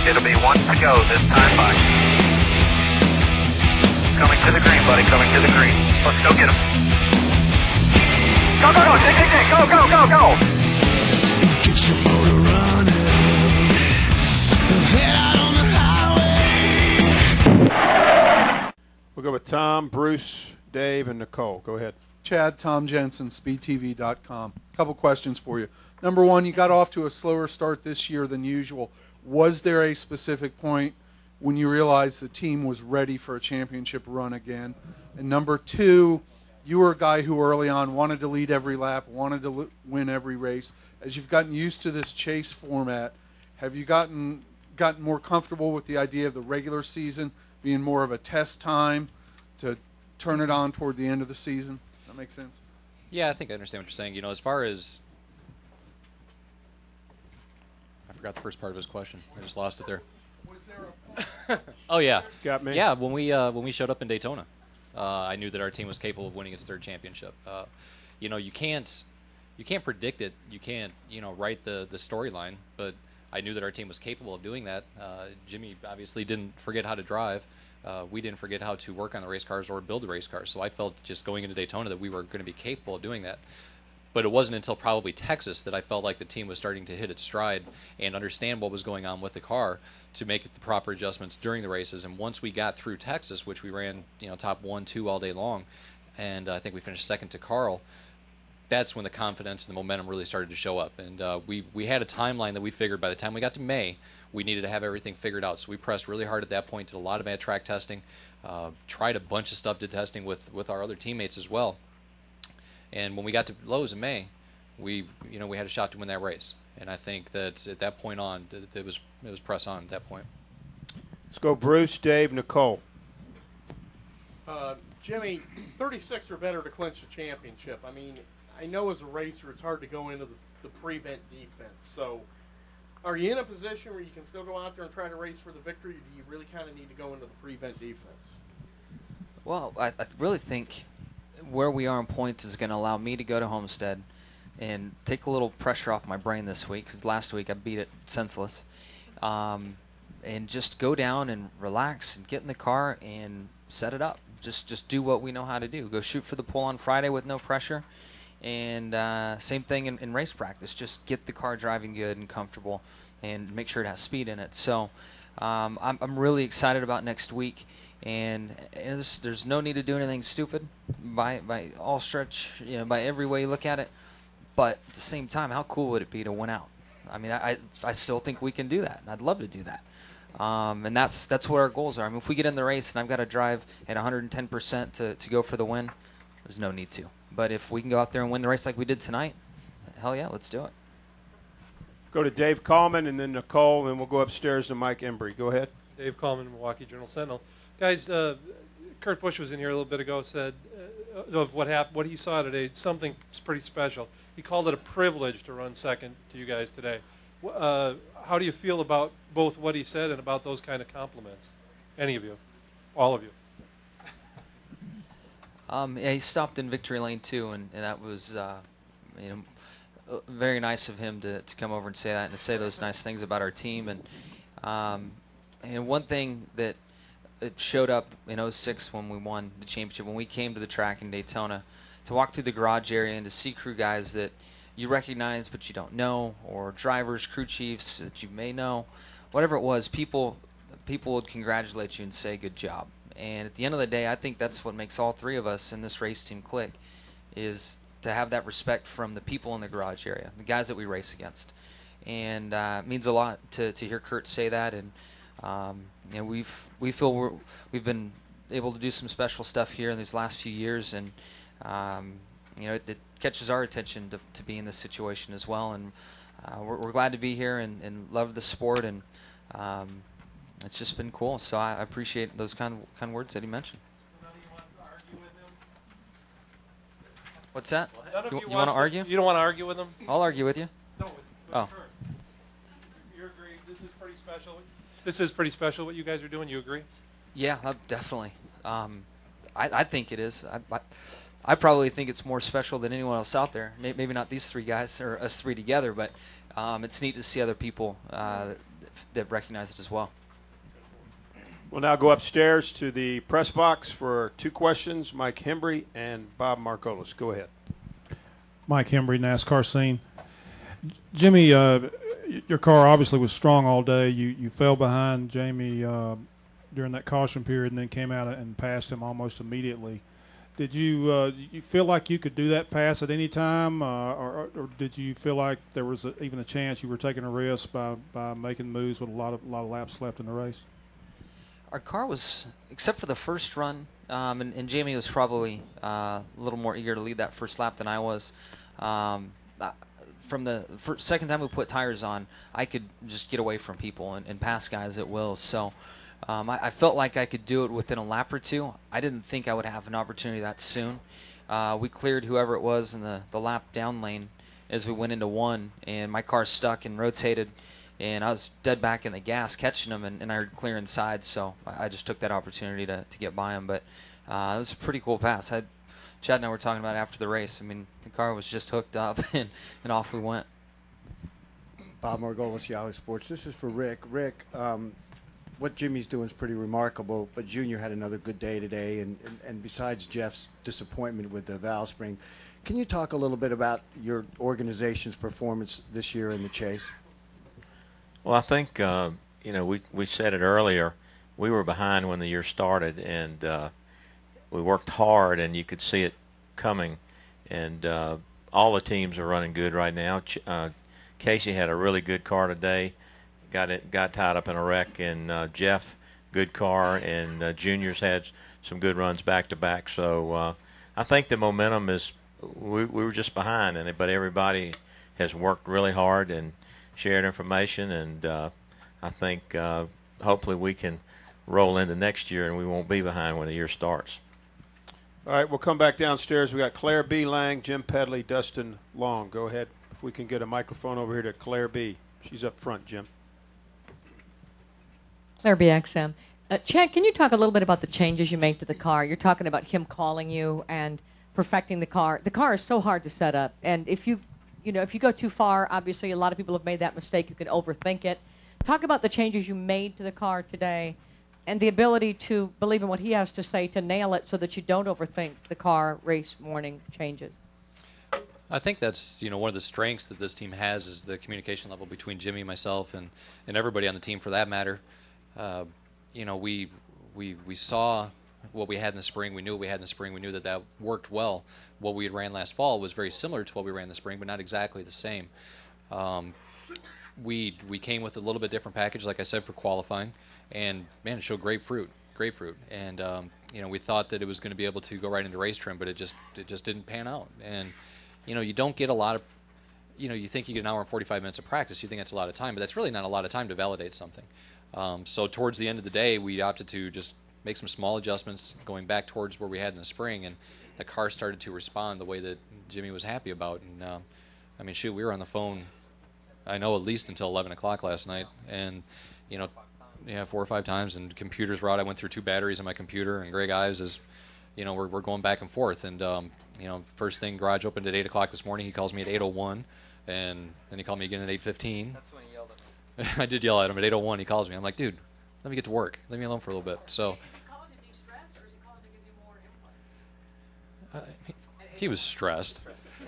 It'll be one to go this time by. Coming to the green, buddy. Coming to the green. Let's go get him. Go, go, go. Dig, dig, dig. Go, go, go, go. Get your motor running. Head out on the highway. We'll go with Tom, Bruce, Dave, and Nicole. Go ahead. Chad, Tom Jensen, SpeedTV.com. A couple questions for you. Number one, you got off to a slower start this year than usual. Was there a specific point when you realized the team was ready for a championship run again? And number two, you were a guy who early on wanted to lead every lap, wanted to win every race. As you've gotten used to this chase format, have you gotten more comfortable with the idea of the regular season being more of a test time to turn it on toward the end of the season? That makes sense? Yeah, I think I understand what you're saying. You know, as far as I forgot the first part of his question. I just lost it there. Was there a Oh yeah, Got me. yeah. When we showed up in Daytona, I knew that our team was capable of winning its third championship. You know, you can't predict it. You can't write the storyline. But I knew that our team was capable of doing that. Jimmie obviously didn't forget how to drive. We didn't forget how to work on the race cars or build the race cars. So I felt just going into Daytona that we were going to be capable of doing that. But it wasn't until probably Texas that I felt like the team was starting to hit its stride and understand what was going on with the car to make the proper adjustments during the races. And once we got through Texas, which we ran top 1, 2 all day long, and I think we finished second to Carl, that's when the confidence and the momentum really started to show up. And we had a timeline that we figured by the time we got to May, we needed to have everything figured out. So we pressed really hard at that point, did a lot of bad track testing, tried a bunch of stuff, did testing with our other teammates as well. And when we got to Lowe's in May, we had a shot to win that race. And I think that at that point on, it was press on at that point. Let's go Bruce, Dave, Nicole. Jimmie, 36 or better to clinch the championship. I mean, I know as a racer it's hard to go into the prevent defense. So are you in a position where you can still go out there and try to race for the victory, or do you really kind of need to go into the prevent defense? Well, I really think where we are in points is going to allow me to go to Homestead and take a little pressure off my brain this week, because last week I beat it senseless, and just go down and relax and get in the car and set it up. Just do what we know how to do. Go shoot for the pole on Friday with no pressure, and same thing in race practice. Just get the car driving good and comfortable and make sure it has speed in it. So I'm really excited about next week. And there's no need to do anything stupid by all stretch, by every way you look at it. But at the same time, how cool would it be to win out? I mean, I still think we can do that, and I'd love to do that. And that's what our goals are. I mean, if we get in the race and I've got to drive at 110% to go for the win, there's no need to. But if we can go out there and win the race like we did tonight, hell yeah, let's do it. Go to Dave Coleman and then Nicole, and we'll go upstairs to Mike Embry. Go ahead. Dave Coleman, Milwaukee Journal-Sentinel. Guys, Kurt Busch was in here a little bit ago, said of what happened, what he saw today, something pretty special. He called it a privilege to run second to you guys today. How do you feel about both what he said and about those kind of compliments? Any of you? All of you? Yeah, he stopped in victory lane too, and that was very nice of him to come over and say that and to say those nice things about our team. And one thing that it showed up in 06 when we won the championship, when we came to the track in Daytona, to walk through the garage area and to see crew guys that you recognize but you don't know, or drivers, crew chiefs that you may know, whatever it was, people would congratulate you and say good job. And at the end of the day, I think that's what makes all three of us in this race team click, is to have that respect from the people in the garage area, the guys that we race against. And it means a lot to hear Kurt say that. And we feel we've been able to do some special stuff here in these last few years, and it catches our attention to be in this situation as well. And we're glad to be here and love the sport, and it's just been cool. So I appreciate those kind of words that he mentioned. What's that? You want to argue? You don't want to argue with him? I'll argue with you. No. Oh. You agree? This is pretty special. This is pretty special what you guys are doing. You agree? Yeah, definitely. I think it is. I probably think it's more special than anyone else out there. Maybe not these three guys or us three together, but it's neat to see other people that recognize it as well. We'll now go upstairs to the press box for 2 questions. Mike Hendrick and Bob Margolis. Go ahead. Mike Hendrick, NASCAR Scene. Jimmie, your car obviously was strong all day. You fell behind Jamie during that caution period and then came out and passed him almost immediately. Did you feel like you could do that pass at any time, or did you feel like there was even a chance you were taking a risk by making moves with a lot of laps left in the race? Our car was, except for the first run, and Jamie was probably a little more eager to lead that first lap than I was. From the second time we put tires on, I could just get away from people and pass guys at will. So I felt like I could do it within a lap or two. I didn't think I would have an opportunity that soon. We cleared whoever it was in the lap down lane as we went into one, and my car stuck and rotated. And I was dead back in the gas catching him, and I heard clear inside, so I just took that opportunity to get by him. But it was a pretty cool pass. Chad and I were talking about it after the race. I mean, the car was just hooked up, and off we went. Bob Margolis, Yahoo Sports. This is for Rick. Rick, what Jimmie's doing is pretty remarkable, but Junior had another good day today, and besides Jeff's disappointment with the valve spring, can you talk a little bit about your organization's performance this year in the chase? Well, I think, we said it earlier. We were behind when the year started, and we worked hard, and you could see it coming. And all the teams are running good right now. Casey had a really good car today. Got tied up in a wreck, and Jeff, good car, and Junior's had some good runs back-to-back. So I think the momentum is we were just behind, but everybody has worked really hard and shared information, and I think hopefully we can roll into next year and we won't be behind when the year starts. All right, we'll come back downstairs. We got Claire B. Lang, Jim Pedley, Dustin Long. Go ahead. If we can get a microphone over here to Claire B. She's up front, Jim. Claire B. XM. Chad, can you talk a little bit about the changes you made to the car? You're talking about him calling you and perfecting the car. The car is so hard to set up, and if you go too far, obviously a lot of people have made that mistake. You can overthink it. Talk about the changes you made to the car today and the ability to believe in what he has to say to nail it so that you don't overthink the car race morning changes. I think that's one of the strengths that this team has is the communication level between Jimmie, myself, and everybody on the team for that matter. We saw what we had in the spring. We knew what we had in the spring. We knew that worked well. What we had ran last fall was very similar to what we ran in the spring, but not exactly the same. We came with a little bit different package, like I said, for qualifying, and man, it showed great fruit. And we thought that it was going to be able to go right into race trim, but it just didn't pan out. And you don't get a lot of, you think you get an hour and 45 minutes of practice. You think that's a lot of time, but that's really not a lot of time to validate something. So towards the end of the day, we opted to just make some small adjustments going back towards where we had in the spring, and the car started to respond the way that Jimmie was happy about. And we were on the phone, I know, at least until 11 o'clock last night, and 4 or 5 times, and computers were out. I went through 2 batteries on my computer, and Greg Ives is, we're going back and forth. And first thing, garage opened at 8 o'clock this morning. He calls me at 8:01, and then he called me again at 8:15. That's when he yelled at me. I did yell at him at 8:01. He calls me. I'm like, dude, let me get to work. Leave me alone for a little bit. So. Is he calling to de-stress, or is he calling to give you more input? He was stressed.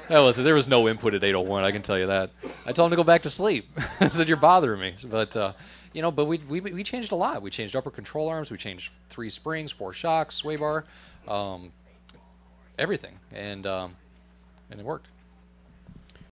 There was no input at 8:01. I can tell you that. I told him to go back to sleep. I said, you're bothering me. But but we changed a lot. We changed upper control arms. We changed 3 springs, 4 shocks, sway bar, everything, and it worked.